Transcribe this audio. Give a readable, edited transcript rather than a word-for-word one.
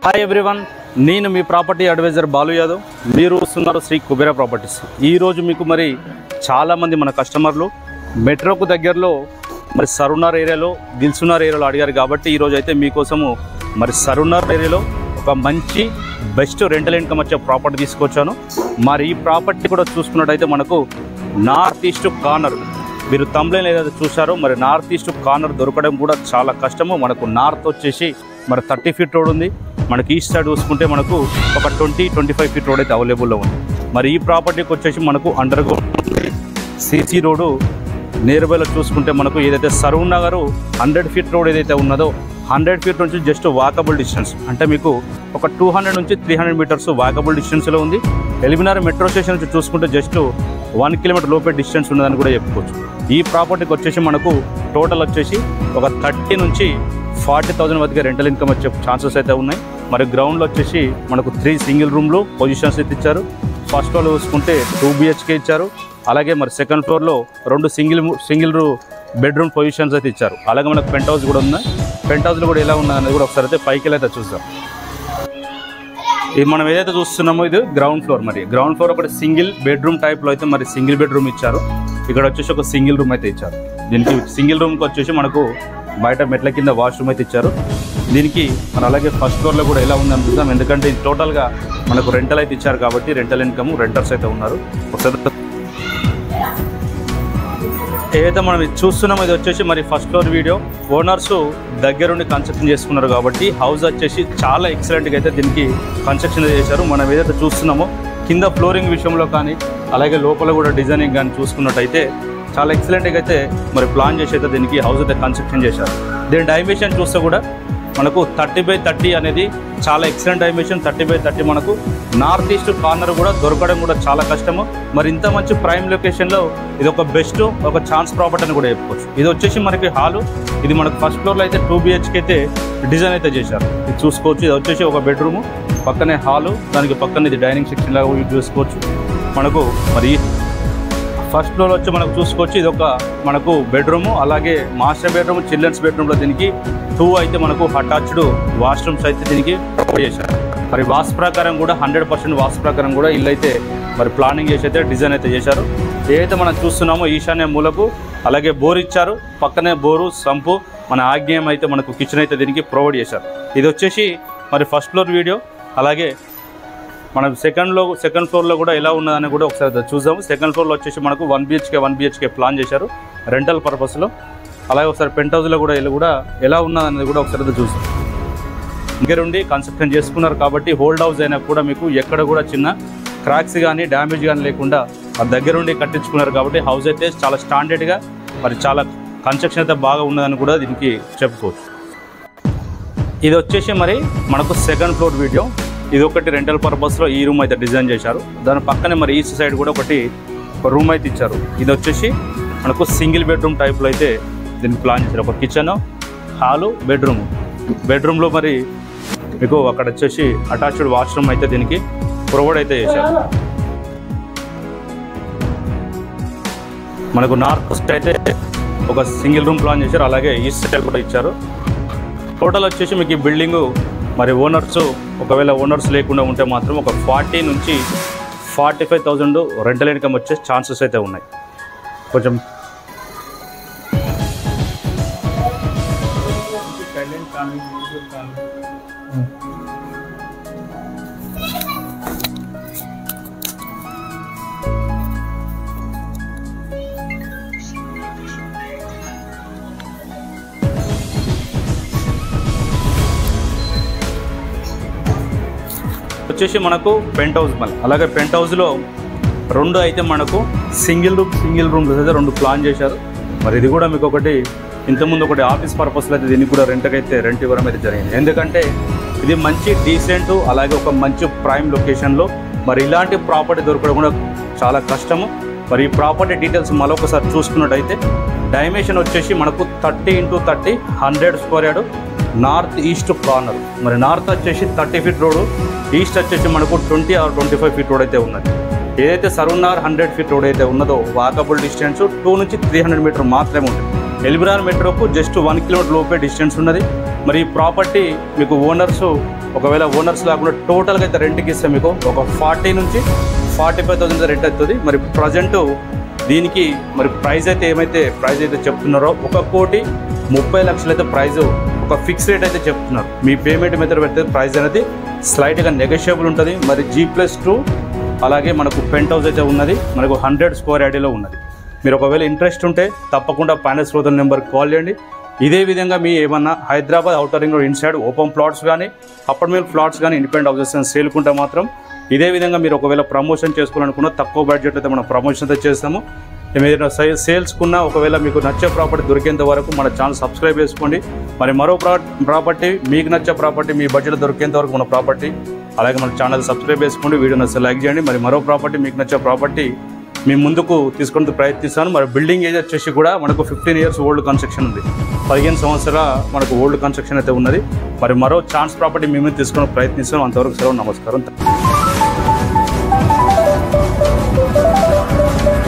Hi everyone, నేను మీ property advisor Balu Yadav. మీరు చూస్తున్నారు శ్రీ కుబేరా ప్రాపర్టీస్. ఈరోజు మీకు మరి చాలామంది మన కస్టమర్లు మెట్రోకు దగ్గరలో మరి సరూనగర్ ఏరియాలో దిల్సుఖ్నగర్ ఏరియాలో అడిగారు కాబట్టి ఈరోజు అయితే మీకోసము మరి సరూనగర్ ఏరియాలో ఒక మంచి బెస్ట్ రెంటల్ ఇన్కమ్ వచ్చే ప్రాపర్టీ తీసుకొచ్చాను. మరి ఈ ప్రాపర్టీ కూడా చూసుకున్నట్టయితే మనకు నార్త్ ఈస్ట్ కార్నర్, మీరు తమ్లైన్ ఏదైతే చూసారో మరి నార్త్ ఈస్ట్ కార్నర్ దొరకడం కూడా చాలా కష్టము. మనకు నార్త్ వచ్చేసి మరి 30 ఫీట్ రోడ్ ఉంది. మనకి ఈస్ట్ సైడ్ చూసుకుంటే మనకు ఒక 20-25 ఫీట్ రోడ్ అయితే అవైలబుల్లో ఉంది. మరి ఈ ప్రాపర్టీకి వచ్చేసి మనకు underground CC road near బైలో చూసుకుంటే మనకు ఏదైతే సరూనగర్ 100 ఫీట్ రోడ్ ఏదైతే ఉన్నదో 100 ఫీట్ నుంచి జస్ట్ వాకబుల్ డిస్టెన్స్, అంటే మీకు ఒక 200 నుంచి 300 మీటర్స్ వాకబుల్ డిస్టెన్స్లో ఉంది. ఎల్బీనగర్ మెట్రో స్టేషన్ నుంచి చూసుకుంటే జస్ట్ 1 కిలోమీటర్ లోపే డిస్టెన్స్ ఉన్నదని కూడా చెప్పుకోవచ్చు. ఈ ప్రాపర్టీకి వచ్చేసి మనకు టోటల్ వచ్చేసి ఒక 30 నుంచి 40,000 వరకు రెంటల్ ఇన్కమ్ వచ్చే ఛాన్సెస్ అయితే ఉన్నాయి. మరి గ్రౌండ్లో వచ్చేసి మనకు 3 సింగిల్ రూమ్లు పొజిషన్స్ అయితే ఇచ్చారు. ఫస్ట్ ఫ్లోర్లో చూసుకుంటే 2 BHK ఇచ్చారు. అలాగే మరి సెకండ్ ఫ్లోర్లో 2 సింగిల్ బెడ్రూమ్ పొజిషన్స్ అయితే ఇచ్చారు. అలాగే మనకు పెంట్ హౌస్ కూడా ఉన్నాయి. పెంట్ హౌస్లో కూడా ఎలా ఉన్నది కూడా ఒకసారి అయితే పైకి అయితే చూద్దాం. ఇది మనం ఏదైతే చూస్తున్నామో ఇది గ్రౌండ్ ఫ్లోర్. మరి గ్రౌండ్ ఫ్లోర్ ఒకటి సింగిల్ బెడ్రూమ్ టైప్లో అయితే మరి సింగిల్ బెడ్రూమ్ ఇచ్చారు. ఇక్కడ వచ్చేసి ఒక సింగిల్ రూమ్ అయితే ఇచ్చారు. దీనికి సింగిల్ రూమ్కి వచ్చేసి మనకు బయట మెట్ల కింద వాష్రూమ్ అయితే ఇచ్చారు. దీనికి మన అలాగే ఫస్ట్ ఫ్లోర్లో కూడా ఎలా ఉందని చూద్దాం. ఎందుకంటే ఇది టోటల్గా మనకు రెంటల్ అయితే ఇచ్చారు కాబట్టి రెంటల్ ఇన్కమ్ రెంటర్స్ అయితే ఉన్నారు. ఒకసారి ఏదైతే మనం ఇది చూస్తున్నామో ఇది వచ్చేసి మరి ఫస్ట్ ఫ్లోర్ వీడియో. ఓనర్స్ దగ్గరుండి కన్స్ట్రక్షన్ చేసుకున్నారు కాబట్టి హౌస్ వచ్చేసి చాలా ఎక్సలెంట్గా అయితే దీనికి కన్స్ట్రక్షన్ చేశారు. మనం ఏదైతే చూస్తున్నామో కింద ఫ్లోరింగ్ విషయంలో కానీ అలాగే లోపల కూడా డిజైనింగ్ కానీ చూసుకున్నట్టయితే చాలా ఎక్సలెంట్గా అయితే మరి ప్లాన్ చేసి అయితే దీనికి హౌస్ అయితే కన్స్ట్రక్షన్ చేశారు. దీని డైమెన్షన్ చూస్తే కూడా మనకు 30x30 అనేది చాలా ఎక్సలెంట్ డైమెన్షన్. 30x30 మనకు నార్త్ ఈస్ట్ కార్నర్ కూడా దొరకడం కూడా చాలా కష్టము. మరి ఇంత మంచి ప్రైమ్ లొకేషన్లో ఇది ఒక బెస్ట్ ఒక ఛాన్స్ ప్రాపర్టీ అని కూడా చెప్పుకోవచ్చు. ఇది వచ్చేసి మనకి హాలు. ఇది మనకు ఫస్ట్ ఫ్లోర్లో అయితే 2 BHK అయితే డిజైన్ అయితే చేశారు. ఇది చూసుకోవచ్చు. ఇది వచ్చేసి ఒక బెడ్రూము, పక్కనే హాలు, దానికి పక్కన ఇది డైనింగ్ సెక్షన్ లాగా యూజ్ చేసుకోవచ్చు. మనకు మరి ఫస్ట్ ఫ్లోర్ వచ్చి మనకు చూసుకోవచ్చు. ఇది ఒక మనకు బెడ్రూము, అలాగే మాస్టర్ బెడ్రూమ్, చిల్డ్రన్స్ బెడ్రూమ్లో దీనికి 2 అయితే మనకు అటాచ్డ్ వాష్రూమ్స్ అయితే దీనికి ప్రొవైడ్ చేశారు. మరి వాస్తు ప్రకారం కూడా 100% వాస్తు ప్రకారం కూడా ఇల్లు అయితే మరి ప్లానింగ్ చేసి అయితే డిజైన్ అయితే చేశారు. ఏదైతే మనం చూస్తున్నామో ఈశాన్య మూలకు అలాగే బోర్ ఇచ్చారు. పక్కనే బోరు, సంపు, మన ఆగ్నేయం అయితే మనకు కిచెన్ అయితే దీనికి ప్రొవైడ్ చేశారు. ఇది వచ్చేసి మరి ఫస్ట్ ఫ్లోర్ వీడియో. అలాగే మనం సెకండ్ ఫ్లోర్లో కూడా ఎలా ఉన్నదని కూడా ఒకసారి చూద్దాము. సెకండ్ ఫ్లోర్లో వచ్చేసి మనకు 1 BHK ప్లాన్ చేశారు రెంటల్ పర్పస్లో. అలాగే ఒకసారి పెంట్ హౌస్లో కూడా ఎలా ఉన్నదనేది కూడా ఒకసారి చూద్దాం. దగ్గరుండి కన్స్ట్రక్షన్ చేసుకున్నారు కాబట్టి హోల్డ్ హౌస్ అయినా కూడా మీకు ఎక్కడ కూడా చిన్న క్రాక్స్ కానీ డ్యామేజ్ కానీ లేకుండా దగ్గరుండి కట్టించుకున్నారు కాబట్టి హౌస్ అయితే చాలా స్టాండర్డ్గా మరి చాలా కన్స్ట్రక్షన్ అయితే బాగా ఉన్నదని కూడా దీనికి చెప్పుకోవచ్చు. ఇది వచ్చేసి మరి మనకు సెకండ్ ఫ్లోర్ వీడియో. ఇది ఒకటి రెంటల్ పర్పస్లో ఈ రూమ్ అయితే డిజైన్ చేశారు. దాని పక్కనే మరి ఈస్ట్ సైడ్ కూడా ఒక రూమ్ అయితే ఇచ్చారు. ఇది వచ్చేసి మనకు సింగిల్ బెడ్రూమ్ టైప్లో అయితే దీన్ని ప్లాన్ చేశారు. ఒక కిచెన్, హాలు, బెడ్రూమ్లో మరి మీకు అక్కడ వచ్చేసి అటాచ్డ్ వాష్రూమ్ అయితే దీనికి ప్రొవైడ్ అయితే చేశారు. మనకు నార్త్ ఈస్ట్ అయితే ఒక సింగిల్ రూమ్ ప్లాన్ చేశారు. అలాగే ఈస్ట్ సైడ్ కూడా ఇచ్చారు. టోటల్ వచ్చేసి మీకు ఈ బిల్డింగు మరి ఒకవేళ ఓనర్స్ లేకుండా ఉంటే మాత్రం ఒక 40 నుంచి 45,000 రెంటల్ ఇన్కమ్ వచ్చే ఛాన్సెస్ అయితే ఉన్నాయి. కొంచెం వచ్చేసి మనకు పెంట్ హౌస్. అలాగే పెంట్ హౌస్లో 2 అయితే మనకు సింగిల్ రూమ్స్ అయితే 2 ప్లాన్ చేశారు. మరి ఇది కూడా మీకు ఇంతకుముందు ఒకటి ఆఫీస్ పర్పస్లో అయితే దీనికి కూడా రెంట్ ఇవ్వడం అయితే జరిగింది. ఎందుకంటే ఇది మంచి డీసెంట్ అలాగే ఒక మంచి ప్రైమ్ లొకేషన్లో మరి ఇలాంటి ప్రాపర్టీ దొరకడం కూడా చాలా కష్టము. మరి ఈ ప్రాపర్టీ డీటెయిల్స్ మరొకసారి చూసుకున్నట్టయితే డైమెన్షన్ వచ్చేసి మనకు 30x30 100 square yard north east corner. మరి నార్త్ వచ్చేసి 30 ఫీట్ రోడ్, ఈస్ట్ వచ్చేసి మనకు 20 or 25 ఫీట్ రోడ్ అయితే ఉన్నది. ఏదైతే సరూనగర్ 100 ఫీట్ రోడ్ అయితే ఉన్నదో వాకబుల్ డిస్టెన్స్ 2 నుంచి 300 మీటర్ మాత్రమే ఉంటుంది. ఎల్బీనగర్ మెట్రోకు జస్ట్ 1 కిలోమీటర్ లోపే డిస్టెన్స్ ఉన్నది. మరి ఈ ప్రాపర్టీ మీకు ఓనర్స్ ఒకవేళ ఓనర్స్ లేకుండా టోటల్గా అయితే రెంట్కి ఇస్తే మీకు ఒక 40 నుంచి 45,000 రెంట్ అవుతుంది. మరి ప్రజెంట్ దీనికి మరి ప్రైస్ అయితే చెప్తున్నారో 1,30,00,000 అయితే ప్రైస్ ఒక ఫిక్స్ రేట్ అయితే చెప్తున్నారు. మీ పేమెంట్ మెథడ్ పెడితే ప్రైస్ అనేది స్లైట్గా నెగోషియబుల్ ఉంటుంది. మరి G+2 అలాగే మనకు పెంట్ హౌస్ అయితే ఉన్నది, మనకు 100 స్క్వేర్ యార్డీలో ఉన్నది. మీరు ఒకవేళ ఇంట్రెస్ట్ ఉంటే తప్పకుండా ఫైనాన్స్ బ్రోకర్ నెంబర్కి కాల్ చేయండి. ఇదే విధంగా మీ ఏమన్నా Hyderabad outer ring road inside open plots కానీ అపార్ట్మెంట్ ప్లాట్స్ కానీ ఇండిపెండెంట్ హౌసెస్ సేల్కుంటే మాత్రం ఇదే విధంగా మీరు ఒకవేళ ప్రమోషన్ చేసుకోవాలనుకున్నా తక్కువ బడ్జెట్ అయితే మనం ప్రమోషన్ అయితే చేస్తాము. ఏదైనా సేల్స్కున్నా ఒకవేళ మీకు నచ్చే ప్రాపర్టీ దొరికేంత వరకు మన ఛానల్ సబ్స్క్రైబ్ చేసుకోండి. మరి మరో ప్రాపర్టీ మీకు నచ్చే ప్రాపర్టీ మీ బడ్జెట్ దొరికేంత వరకు మన ప్రాపర్టీ అలాగే మన ఛానల్ సబ్స్క్రైబ్ చేసుకోండి. వీడియో నచ్చితే లైక్ చేయండి. మరి మరో ప్రాపర్టీ మీకు నచ్చే ప్రాపర్టీ మీ ముందుకు తీసుకుని ప్రయత్నిస్తాను. మరి బిల్డింగ్ ఏజ్ వచ్చేసి కూడా మనకు 15 years ఓల్డ్ కన్స్ట్రక్షన్ ఉంది. 15 సంవత్సరాల మనకు ఓల్డ్ కన్స్ట్రక్షన్ అయితే ఉన్నది. మరి మరో ఛాన్స్ ప్రాపర్టీ మేము తీసుకుని ప్రయత్నిస్తాం. అంతవరకు సెలవు, నమస్కారం.